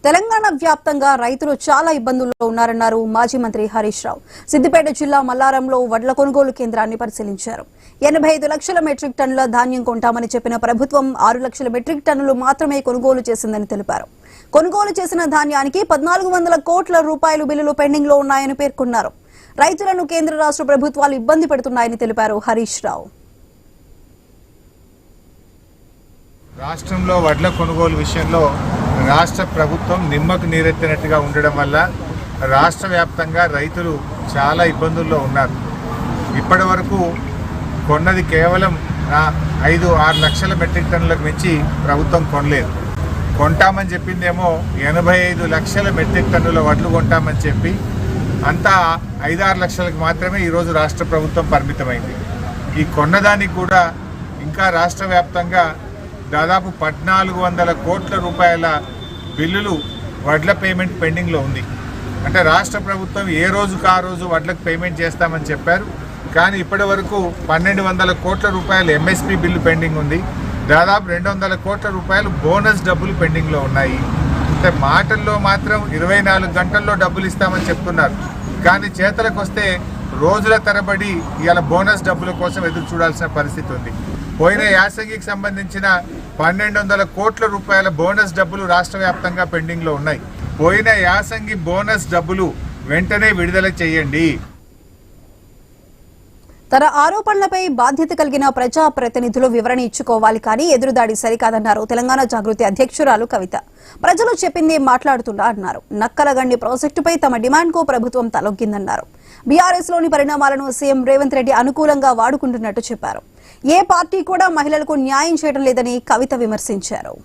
తెలంగాణ వ్యాప్తంగా రైతులు చాలా ఇబ్బందుల్లో ఉన్నారన్నారు మాజీ మంత్రి హరీష్ రావు. సిద్దిపేట జిల్లా మల్లారంలో వడ్ల కొనుగోలు కేంద్రాన్ని పరిశీలించారు. 85 లక్షల మెట్రిక్ టన్నుల ధాన్యం కొంటామని చెప్పిన ప్రభుత్వం 6 లక్షల మెట్రిక్ టన్నులు మాత్రమే కొనుగోలు చేసిందని తెలిపారు. కొనుగోలు చేసిన ధాన్యానికి 1400 కోట్ల రూపాయల బిల్లులు పెండింగ్ లో ఉన్నాయని పేర్కొన్నారు. రైతులను కేంద్ర రాష్ట్ర ప్రభుత్వాలు ఇబ్బంది పెడుతున్నాయని తెలిపారు హరీష్ రావు. రాష్ట్రంలో వడ్ల కొనుగోలు విషయంలో రాష్ట్ర ప్రభుత్వం నిమ్మకు నీరెత్తినట్టుగా ఉండడం వల్ల రాష్ట్ర వ్యాప్తంగా రైతులు చాలా ఇబ్బందుల్లో ఉన్నారు. ఇప్పటి వరకు కొన్నది కేవలం 5-6 లక్షల మెట్రిక్ టన్నులకు మించి ప్రభుత్వం కొనలేదు. కొంటామని చెప్పిందేమో 85 లక్షల మెట్రిక్ టన్నుల వడ్లు కొంటామని చెప్పి అంతా 5-6 లక్షలకు మాత్రమే ఈరోజు రాష్ట్ర ప్రభుత్వం పరిమితమైంది. ఈ కొన్నదానికి కూడా ఇంకా రాష్ట్ర వ్యాప్తంగా దాదాపు 1400 కోట్ల రూపాయల బిల్లులు వడ్ల పేమెంట్ పెండింగ్లో ఉంది. అంటే రాష్ట్ర ప్రభుత్వం ఏ రోజుకు ఆ రోజు వడ్లకు పేమెంట్ చేస్తామని చెప్పారు. కానీ ఇప్పటి వరకు 1200 కోట్ల రూపాయలు ఎంఎస్పీ బిల్లు పెండింగ్ ఉంది. దాదాపు 200 కోట్ల రూపాయలు బోనస్ డబ్బులు పెండింగ్లో ఉన్నాయి. అంటే మాటల్లో మాత్రం 24 గంటల్లో డబ్బులు ఇస్తామని చెప్తున్నారు. కానీ చేతలకు వస్తే రోజుల తరబడి ఇవాళ బోనస్ డబ్బుల కోసం ఎదురు చూడాల్సిన పరిస్థితి ఉంది. పోయిన యాసంగికి సంబంధించిన 1200 కోట్ల రూపాయల బోనస్ డబ్బులు రాష్ట్ర వ్యాప్తంగా పెండింగ్లో ఉన్నాయి. పోయిన యాసంగి బోనస్ డబ్బులు వెంటనే విడుదల చేయండి. తన ఆరోపణలపై బాధ్యత కలిగిన ప్రజా ప్రతినిధులు వివరణ ఇచ్చుకోవాలి, కానీ ఎదురుదాడి సరికాదన్నారు తెలంగాణ జాగృతి అధ్యక్షురాలు కవిత. ప్రజలు చెప్పింది మాట్లాడుతున్నా అన్నారు. నక్కలగండి ప్రాజెక్టుపై తమ డిమాండ్కు ప్రభుత్వం తలొగ్గిందన్నారు. బీఆర్ఎస్ లోని పరిణామాలను సీఎం రేవంత్ రెడ్డి అనుకూలంగా వాడుకుంటున్నట్టు చెప్పారు. ఏ పార్టీ కూడా మహిళలకు న్యాయం చేయడం లేదని కవిత విమర్శించారు.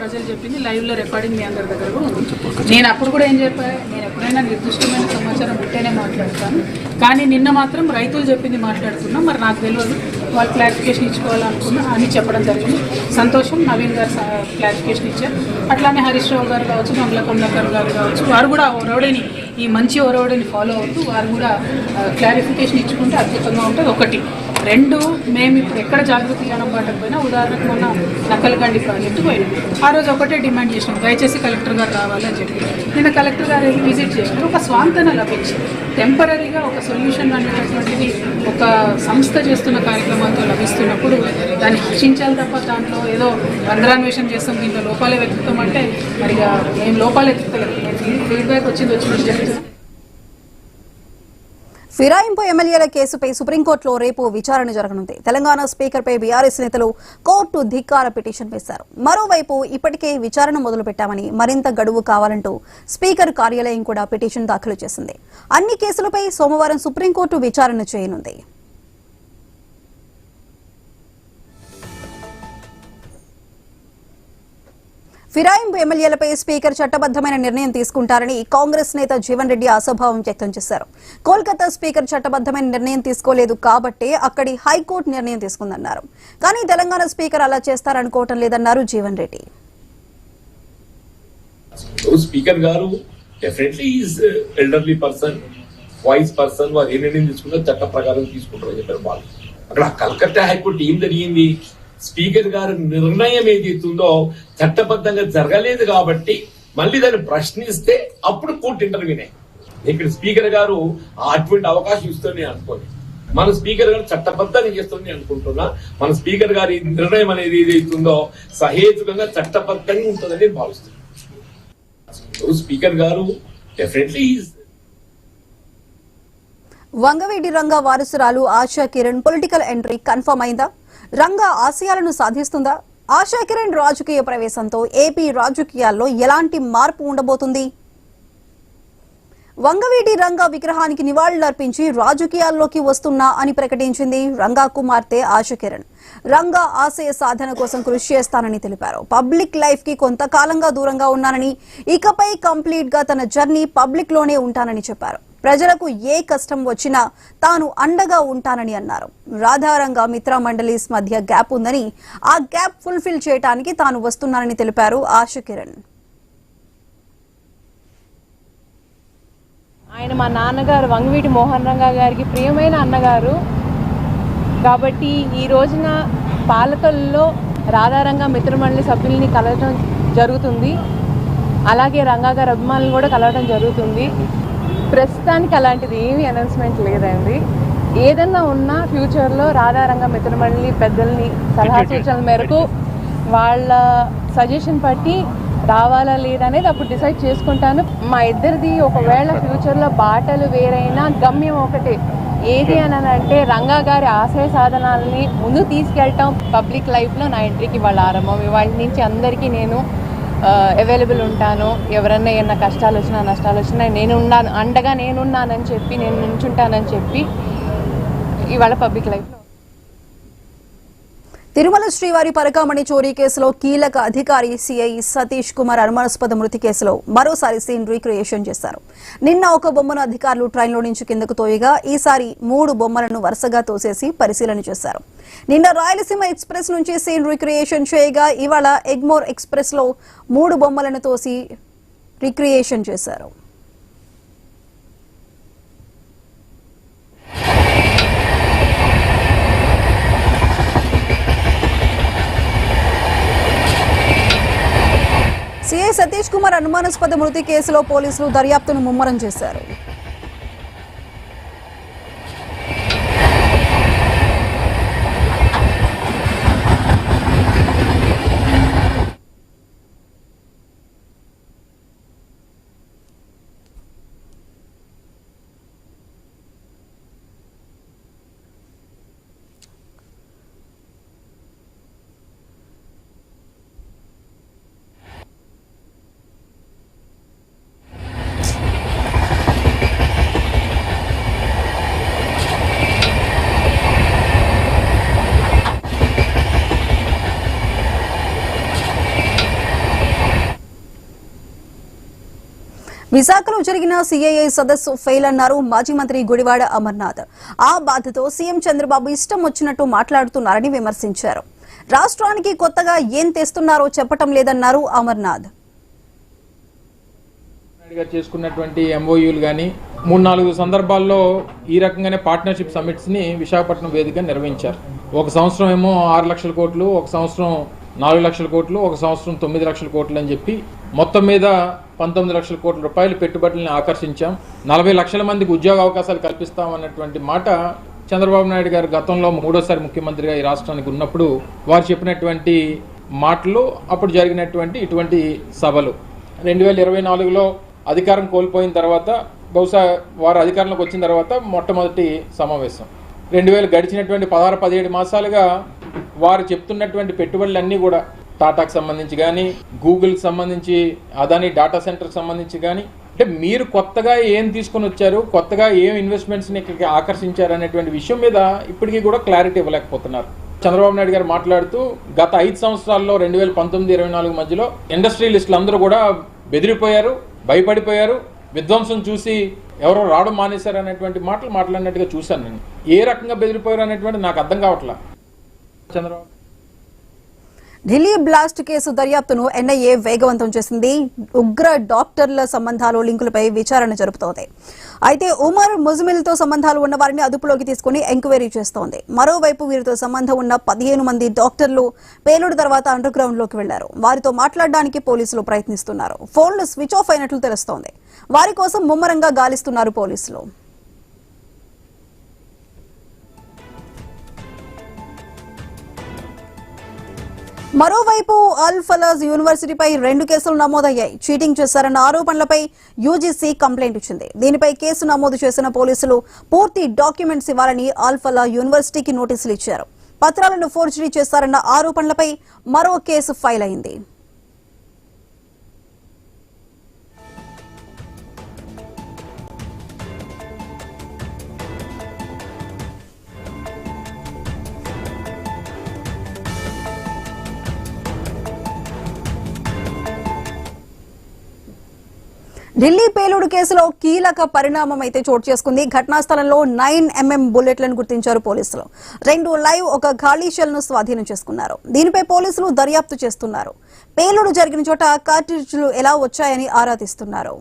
ప్రజలు చెప్పింది లైవ్ లో రికార్డింగ్ మీ అందరి దగ్గర కూడా ఉంది. నేను అప్పుడు కూడా ఏం చెప్పాను, నేను ఎప్పుడైనా నిర్దిష్టమైన సమాచారం ఉంటేనే మాట్లాడతాను, కానీ నిన్న మాత్రం రైతులు చెప్పింది మాట్లాడుతున్నా. మరి నాకు తెలియదు, వాళ్ళు క్లారిఫికేషన్ ఇచ్చుకోవాలనుకున్నా అని చెప్పడం జరిగింది. సంతోషం, నవీన్ గారు క్లారిఫికేషన్ ఇచ్చారు. అట్లానే హరీష్ రావు గారు కావచ్చు, మంగళ కమలాకర్ గారు కావచ్చు, వారు కూడా ఒరవడిని, ఈ మంచి ఒరవడిని ఫాలో అవుతూ వారు కూడా క్లారిఫికేషన్ ఇచ్చుకుంటే అద్భుతంగా ఉంటుంది. 1, 2, మేము ఇప్పుడు ఎక్కడ జాగృతి జనం పాటకపోయినా, ఉదాహరణకు మొన్న నక్కలగండి ప్రాజెక్టు పోయినాం. ఆ రోజు ఒకటే డిమాండ్ చేసినాం, దయచేసి కలెక్టర్ గారు రావాలని చెప్పి. నిన్న కలెక్టర్ గారు విజిట్ చేసినారు. ఒక స్వాంతన లభించి టెంపరీగా ఒక సొల్యూషన్ అనేటటువంటిది ఒక సంస్థ చేస్తున్న కార్యక్రమాలతో లభిస్తున్నప్పుడు దాన్ని హర్షించాలి తప్ప దాంట్లో ఏదో రంధ్రాన్వేషణ చేస్తాం, దీంట్లో లోపాలే వెతుకుతాం అంటే మరి మేము లోపాలు వెతుకుతలేదు. ఫీడ్బ్యాక్ వచ్చింది చెప్తున్నాం. ఫిరాయింపు ఎమ్మెల్యేల కేసుపై సుప్రీంకోర్టులో రేపు విచారణ జరగనుంది. తెలంగాణ స్పీకర్పై బీఆర్ఎస్ నేతలు కోర్టు ధిక్కార పిటిషన్ వేశారు. మరోవైపు ఇప్పటికే విచారణ మొదలుపెట్టామని, మరింత గడువు కావాలంటూ స్పీకర్ కార్యాలయం కూడా పిటిషన్ దాఖలు చేసింది. అన్ని కేసులపై సోమవారం సుప్రీంకోర్టు విచారణ చేయనుంది. ఫిరాయింపు ఎమ్మెల్యేలపై స్పీకర్ చట్టబద్దమైన నిర్ణయం తీసుకుంటారని కాంగ్రెస్ నేత జీవన్ రెడ్డి అసభావం వ్యక్తం చేశారు. కోల్కతా స్పీకర్ చట్టబద్దమైన నిర్ణయం తీసుకోలేదు కాబట్టే అక్కడి హైకోర్టు నిర్ణయం తీసుకుందన్నారు. కానీ తెలంగాణ స్పీకర్ అలా చేస్తారనుకోవటం లేదన్నారు జీవన్ రెడ్డి. స్పీకర్ గారు definitely is elderly person, voice person, వారు ఏ నిర్ణయం తీసుకున్నా చట్ట ప్రకారం తీసుకుంటారని చెప్పారు వాళ్ళు. అక్కడ కలకత్తా హైకోర్టు ఏం జరిగింది, స్పీకర్ గారి నిర్ణయం ఏదైతుందో చట్టబద్ధంగా జరగలేదు కాబట్టి మళ్ళీ దాన్ని ప్రశ్నిస్తే అప్పుడు కోర్టు ఇంటర్వ్యూన్ అయ్యింది. ఇక్కడ స్పీకర్ గారు అటువంటి అవకాశం ఇస్తుంది అనుకోండి. మన స్పీకర్ గారు చట్టబద్ధంగా చేస్తుంది అనుకుంటున్నా. మన స్పీకర్ గారి నిర్ణయం అనేది ఏదైతుందో సహేతుకంగా చట్టబద్ధంగా ఉంటుందని భావిస్తున్నాను. స్పీకర్ గారు డెఫినెట్లీ వంగవీటి రంగా వారసురాలు Asha Kiran political entry confirm అయిందా? రంగా ఆశయాలను సాధిస్తుందా? ఆశా కిరణ్ రాజకీయ ప్రవేశంతో ఏపీ రాజకీయాల్లో ఎలాంటి మార్పు ఉండబోతుంది? వంగవీటి రంగా విగ్రహానికి నివాళులర్పించి రాజకీయాల్లోకి వస్తున్నా అని ప్రకటించింది రంగా కుమార్తె ఆశా కిరణ్. రంగా ఆశయ సాధన కోసం కృషి చేస్తానని తెలిపారు. పబ్లిక్ లైఫ్ కి కొంతకాలంగా దూరంగా ఉన్నానని, ఇకపై కంప్లీట్ గా తన జర్నీ పబ్లిక్ లోనే ఉంటానని చెప్పారు. ప్రజలకు ఏ కష్టం వచ్చినా తాను అండగా ఉంటానని అన్నారు. రాధారంగా మిత్ర మండలీస్ మధ్య గ్యాప్ ఉందని, ఆ గ్యాప్ ఫుల్ఫిల్ చేయడానికి తాను వస్తున్నానని తెలిపారు ఆశా కిరణ్. ఆయన మా నాన్నగారు వంగవీటి మోహన్ రంగా గారికి ప్రియమైన అన్నగారు కాబట్టి ఈ రోజున పాలకుల్లో రాధారంగ మిత్రమండలి సభ్యుల్ని కలవడం జరుగుతుంది. అలాగే రంగా గారి అభిమానులు కూడా కలవడం జరుగుతుంది. ప్రస్తుతానికి అలాంటిది ఏమీ అనౌన్స్మెంట్ లేదండి. ఏదన్నా ఉన్నా ఫ్యూచర్లో రాధారంగ మిత్రమండలి పెద్దల్ని సలహా సూచనల మేరకు వాళ్ళ సజెషన్ బట్టి రావాలా లేదా అనేది అప్పుడు డిసైడ్ చేసుకుంటాను. మా ఇద్దరిది ఒకవేళ ఫ్యూచర్లో బాటలు వేరైనా గమ్యం ఒకటే. ఏది అని అంటే రంగా గారి ఆశయ సాధనాలని ముందుకు తీసుకెళ్ళటం. పబ్లిక్ లైఫ్లో నా ఎంట్రీకి వాళ్ళ ఆరంభం. ఇవాళ నుంచి అందరికీ నేను అవైలబుల్ ఉంటాను. ఎవరన్నా ఏమన్నా కష్టాలు వచ్చినా నష్టాలు వచ్చినా నేనున్నాను, అండగా నేనున్నానని చెప్పి, నేను నుంచుంటానని చెప్పి ఇవాళ పబ్లిక్ లైఫ్లో. తిరుమల శ్రీవారి పరకామణి చోరీ కేసులో కీలక అధికారి సిఐ సతీష్ కుమార్ అనుమానాస్పద మృతి కేసులో మరోసారి సీన్ రీక్రియేషన్ చేశారు. నిన్న ఒక బొమ్మను అధికారులు ట్రైన్లో నుంచి కిందకు తోయగా ఈసారి 3 బొమ్మలను వరుసగా తోసేసి పరిశీలన చేశారు. నిన్న రాయలసీమ ఎక్స్ప్రెస్ నుంచి సీన్ రీక్రియేషన్ చేయగా ఇవాళ ఎగ్మోర్ ఎక్స్ప్రెస్ లో 3 బొమ్మలను తోసి రీక్రియేషన్ చేశారు. సిఐ సతీష్ కుమార్ అనుమానాస్పద మృతి కేసులో పోలీసులు దర్యాప్తును ముమ్మరం చేశారు. విశాఖలో జరిగిన సిఐఐ సదస్సు ఫెయిల్ అన్నారు మాజీ మంత్రి గుడివాడ అమర్నాథ్. ఆ బాధతో సీఎం చంద్రబాబు ఇష్టం వచ్చినట్టు మాట్లాడుతున్నారని విమర్శించారు. రాష్ట్రానికి కొత్తగా ఏం తెస్తున్నారో చెప్పటం లేదన్నారు అమర్నాథ్. చేసుకున్నటువంటి ఎంఓయూలు కానీ 3-4 సందర్భాల్లో ఈ రకంగానే పార్ట్నర్షిప్ సమిట్స్ ని విశాఖపట్నం వేదికగా నిర్వహించారు. ఒక సంవత్సరం ఏమో 6 లక్షల కోట్లు, ఒక సంవత్సరం 4 లక్షల కోట్లు, ఒక సంవత్సరం 9 లక్షల కోట్లు అని చెప్పి మొత్తం మీద 19 లక్షల కోట్ల రూపాయలు పెట్టుబడులను ఆకర్షించాం. 40 లక్షల మందికి ఉద్యోగ అవకాశాలు కల్పిస్తాం అన్నటువంటి మాట చంద్రబాబు నాయుడు గారు గతంలో 3వ ముఖ్యమంత్రిగా ఈ రాష్ట్రానికి ఉన్నప్పుడు వారు చెప్పినటువంటి మాటలు, అప్పుడు జరిగినటువంటి ఇటువంటి సభలు. 2024లో అధికారం కోల్పోయిన తర్వాత, బహుశా వారు అధికారంలోకి వచ్చిన తర్వాత మొట్టమొదటి సమావేశం. 2000 గడిచినటువంటి 16-17 మాసాలుగా వారు చెప్తున్నటువంటి పెట్టుబడులన్నీ కూడా టాటాకు సంబంధించి కానీ, గూగుల్కి సంబంధించి, అదాని డేటా సెంటర్కి సంబంధించి కానీ, అంటే మీరు కొత్తగా ఏం తీసుకొని వచ్చారు, కొత్తగా ఏం ఇన్వెస్ట్మెంట్స్ని ఇక్కడికి ఆకర్షించారు అనేటువంటి విషయం మీద ఇప్పటికీ కూడా క్లారిటీ ఇవ్వలేకపోతున్నారు. చంద్రబాబు నాయుడు గారు మాట్లాడుతూ గత 5 సంవత్సరాల్లో 2019-24 మధ్యలో ఇండస్ట్రియలిస్టులు అందరూ కూడా బెదిరిపోయారు, భయపడిపోయారు, విధ్వంసం చూసి ఎవరో రావడం మానేశారు అనేటువంటి మాటలు మాట్లాడినట్టుగా చూశాను. నేను ఏ రకంగా బెదిరిపోయారు అనేటువంటి నాకు అర్థం కావట్లా. చంద్రబాబు ఢిల్లీ బ్లాస్ట్ కేసు దర్యాప్తును ఎన్ఐఏ వేగవంతం చేసింది. ఉగ్ర డాక్టర్ల సంబంధాలు, లింకులపై విచారణ జరుపుతోంది. అయితే ఉమర్ ముజ్మిల్తో సంబంధాలు ఉన్న వారిని అదుపులోకి తీసుకుని ఎంక్వైరీ చేస్తోంది. మరోవైపు వీరితో సంబంధం ఉన్న 15 మంది డాక్టర్లు పేలుడు తర్వాత అండర్ గ్రౌండ్ లోకి వెళ్లారు. వారితో మాట్లాడడానికి పోలీసులు ప్రయత్నిస్తున్నారు. ఫోన్లు స్విచ్ ఆఫ్ అయినట్లు తెలుస్తోంది. వారి కోసం ముమ్మరంగా గాలిస్తున్నారు పోలీసులు. మరోవైపు అల్ ఫలాజ్ యూనివర్సిటీపై 2 కేసులు నమోదయ్యాయి. చీటింగ్ చేశారన్న ఆరోపణలపై యూజీసీ కంప్లైంట్ ఇచ్చింది. దీనిపై కేసు నమోదు చేసిన పోలీసులు పూర్తి డాక్యుమెంట్స్ ఇవ్వాలని అల్ ఫలా యూనివర్సిటీకి నోటీసులు ఇచ్చారు. పత్రాలను ఫోర్జరీ చేశారన్న ఆరోపణలపై మరో కేసు ఫైల్ అయింది. ఢిల్లీ పేలుడు కేసులో కీలక పరిణామం అయితే చోటు చేసుకుంది. ఘటనా స్థలంలో 9mm బుల్లెట్లను గుర్తించారు పోలీసులు. 2 లైవ్, 1 ఖాళీ షెల్ ను స్వాధీనం చేసుకున్నారు. దీనిపై పోలీసులు దర్యాప్తు చేస్తున్నారు. పేలుడు జరిగిన చోట కార్ట్రిడ్జ్లు ఎలా వచ్చాయని ఆరా తీస్తున్నారు.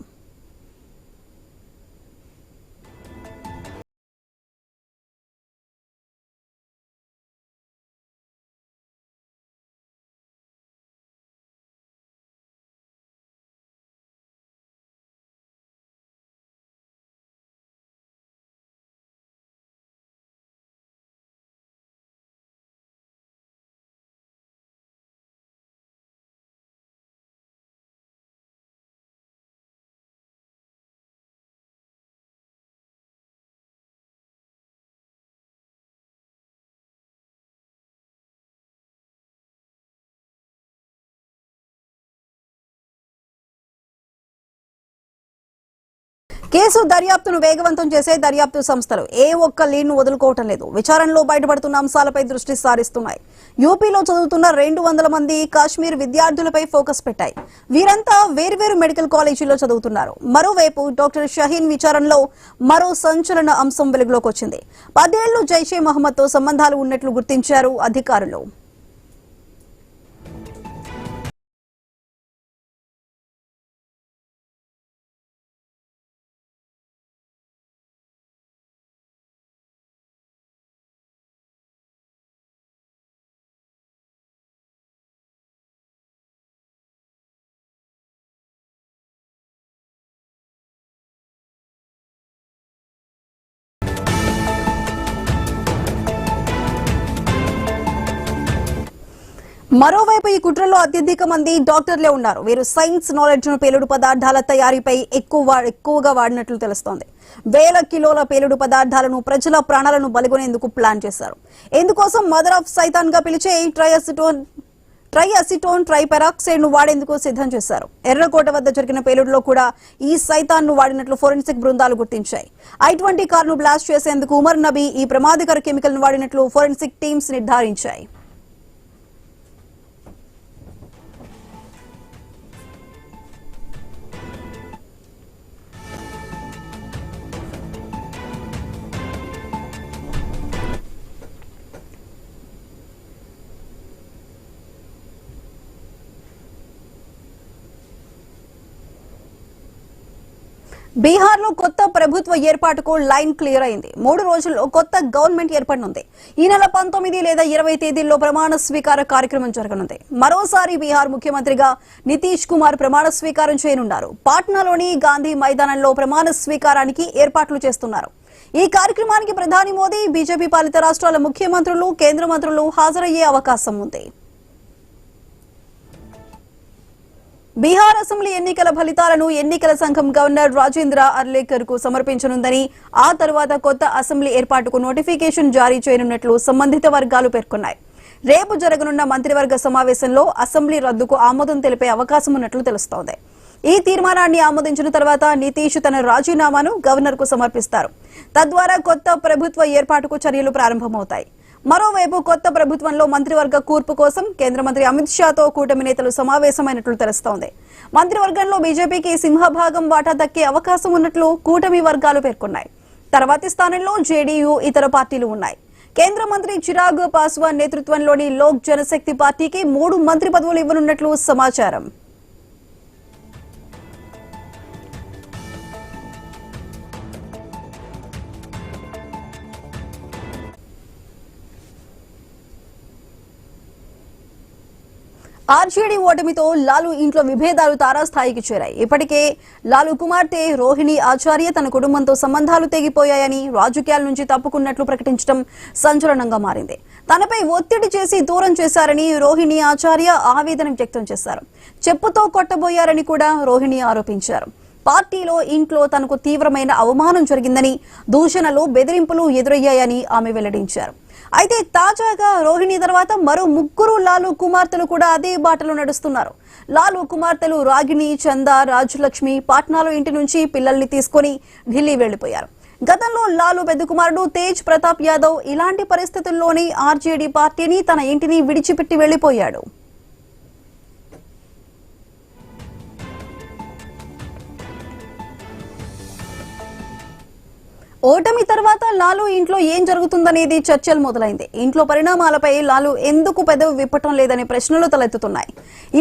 కేసు దర్యాప్తును వేగవంతం చేసే దర్యాప్తు సంస్థలు ఏ ఒక్క లీడ్ను వదులుకోవటం లేదు. విచారణలో బయటపడుతున్న అంశాలపై దృష్టి సారిస్తున్నాయి. యూపీలో చదువుతున్న 200 మంది కాశ్మీర్ విద్యార్థులపై ఫోకస్ పెట్టాయి. వీరంతా వేర్వేరు మెడికల్ కాలేజీల్లో చదువుతున్నారు. మరోవైపు డాక్టర్ షహీన్ విచారణలో మరో సంచలన అంశం వెలుగులోకి వచ్చింది. 10 ఏళ్లు జైషే మహమ్మద్తో సంబంధాలు ఉన్నట్లు గుర్తించారు అధికారులు. మరోవైపు ఈ కుట్రలో అత్యధిక మంది డాక్టర్లే ఉన్నారు. వీరు సైన్స్ నాలెడ్జ్ ను పేలుడు పదార్థాల తయారీపై ఎక్కువగా వాడినట్లు తెలుస్తోంది. వేల కిలోల పేలుడు పదార్థాలను ప్రజల ప్రాణాలను బలిగొనేందుకు ప్లాన్ చేశారు. ఇందుకోసం మదర్ ఆఫ్ సైతాన్ గా పిలిచే ట్రైఅసిటోన్ ట్రైపెరాక్సైడ్ ను వాడేందుకు సిద్ధం చేశారు. ఎర్రకోట వద్ద జరిగిన పేలుడులో కూడా ఈ సైతాన్ ను వాడినట్లు ఫోరెన్సిక్ బృందాలు గుర్తించాయి. I-20 కారును బ్లాస్ట్ చేసేందుకు ఉమర్ నబీ ఈ ప్రమాదకర కెమికల్ ను వాడినట్లు ఫోరెన్సిక్ టీమ్స్ నిర్ధారించాయి. బీహార్లో కొత్త ప్రభుత్వ ఏర్పాటుకు లైన్ క్లియర్ అయింది. 3 రోజుల్లో కొత్త గవర్నమెంట్ ఏర్పడనుంది. ఈ నెల 19 లేదా 20 తేదీల్లో ప్రమాణ స్వీకార కార్యక్రమం జరగనుంది. మరోసారి బీహార్ ముఖ్యమంత్రిగా నితీష్ కుమార్ ప్రమాణ స్వీకారం చేయనున్నారు. పాట్నాలోని గాంధీ మైదానంలో ప్రమాణ స్వీకారానికి ఏర్పాట్లు చేస్తున్నారు. ఈ కార్యక్రమానికి ప్రధాని మోదీ, బీజేపీ పాలిత రాష్ట్రాల ముఖ్యమంత్రులు, కేంద్ర మంత్రులు హాజరయ్యే అవకాశం ఉంది. బీహార్ అసెంబ్లీ ఎన్నికల ఫలితాలను ఎన్నికల సంఘం గవర్నర్ రాజేంద్ర అర్లేకర్ కు సమర్పించనుందని, ఆ తర్వాత కొత్త అసెంబ్లీ ఏర్పాటుకు నోటిఫికేషన్ జారీ చేయనున్నట్లు సంబంధిత వర్గాలు పేర్కొన్నాయి. రేపు జరగనున్న మంత్రివర్గ సమావేశంలో అసెంబ్లీ రద్దుకు ఆమోదం తెలిపే అవకాశం ఉన్నట్లు తెలుస్తోంది. ఈ తీర్మానాన్ని ఆమోదించిన తర్వాత నితీష్ తన రాజీనామాను గవర్నర్ కు సమర్పిస్తారు. తద్వారా కొత్త ప్రభుత్వ ఏర్పాటుకు చర్యలు ప్రారంభమవుతాయి. మరోవైపు కొత్త ప్రభుత్వంలో మంత్రివర్గ కూర్పు కోసం కేంద్ర మంత్రి అమిత్ షాతో కూటమి నేతలు సమావేశమైనట్లు తెలుస్తోంది. మంత్రివర్గంలో బీజేపీకి సింహభాగం వాటా దక్కే అవకాశం ఉన్నట్లు కూటమి వర్గాలు పేర్కొన్నాయి. తర్వాతి స్థానంలో జేడీయూ, ఇతర పార్టీలు ఉన్నాయి. కేంద్ర మంత్రి చిరాగ్ పాస్వాన్ నేతృత్వంలోని లోక్ జనశక్తి పార్టీకి 3 మంత్రి పదవులు ఇవ్వనున్నట్లు సమాచారం. ఆర్జేడీ ఓటమితో లాలు ఇంట్లో విభేదాలు తారాస్థాయికి చేరాయి. ఇప్పటికే లాలు కుమార్తె రోహిణి ఆచార్య తన కుటుంబంతో సంబంధాలు తెగిపోయాయని, రాజకీయాల నుంచి తప్పుకున్నట్లు ప్రకటించడం సంచలనంగా మారింది. తనపై ఒత్తిడి చేసి దూరం చేశారని రోహిణి ఆచార్య ఆవేదన వ్యక్తం చేశారు. చెప్పుతో కొట్టబోయారని కూడా రోహిణి ఆరోపించారు. పార్టీలో, ఇంట్లో తనకు తీవ్రమైన అవమానం జరిగిందని, దూషణలు, బెదిరింపులు ఎదురయ్యాయని ఆమె వెల్లడించారు. అయితే తాజాగా రోహిణి తర్వాత మరో 3 లాలు కుమార్తెలు కూడా అదే బాటలో నడుస్తున్నారు. లాలు కుమార్తెలు రాగిణి, చంద, రాజలక్ష్మి పాట్నాలో ఇంటి నుంచి పిల్లల్ని తీసుకుని ఢిల్లీ వెళ్లిపోయారు. గతంలో లాలు పెద్ద కుమారుడు తేజ్ ప్రతాప్ యాదవ్ ఇలాంటి పరిస్థితుల్లోనే ఆర్జేడీ పార్టీని, తన ఇంటిని విడిచిపెట్టి వెళ్లిపోయాడు. ఓటమి తర్వాత లాలు ఇంట్లో ఏం జరుగుతుందనేది చర్చలు మొదలైంది. ఇంట్లో పరిణామాలపై లాలు ఎందుకు పెదవి విప్పటం లేదనే ప్రశ్నలు తలెత్తుతున్నాయి.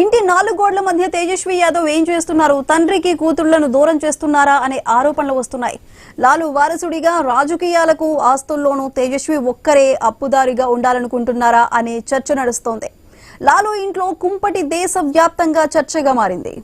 ఇంటి 4 గోడల మధ్య తేజస్వి యాదవ్ ఏం చేస్తున్నారు, తండ్రికి కూతుళ్లను దూరం చేస్తున్నారా అనే ఆరోపణలు వస్తున్నాయి. లాలు వారసుడిగా రాజకీయాలకు, ఆస్తుల్లోనూ తేజస్వి ఒక్కరే అప్పుదారిగా ఉండాలనుకుంటున్నారా అనే చర్చ నడుస్తోంది. లాలు ఇంట్లో కుంపటి దేశవ్యాప్తంగా చర్చగా మారింది.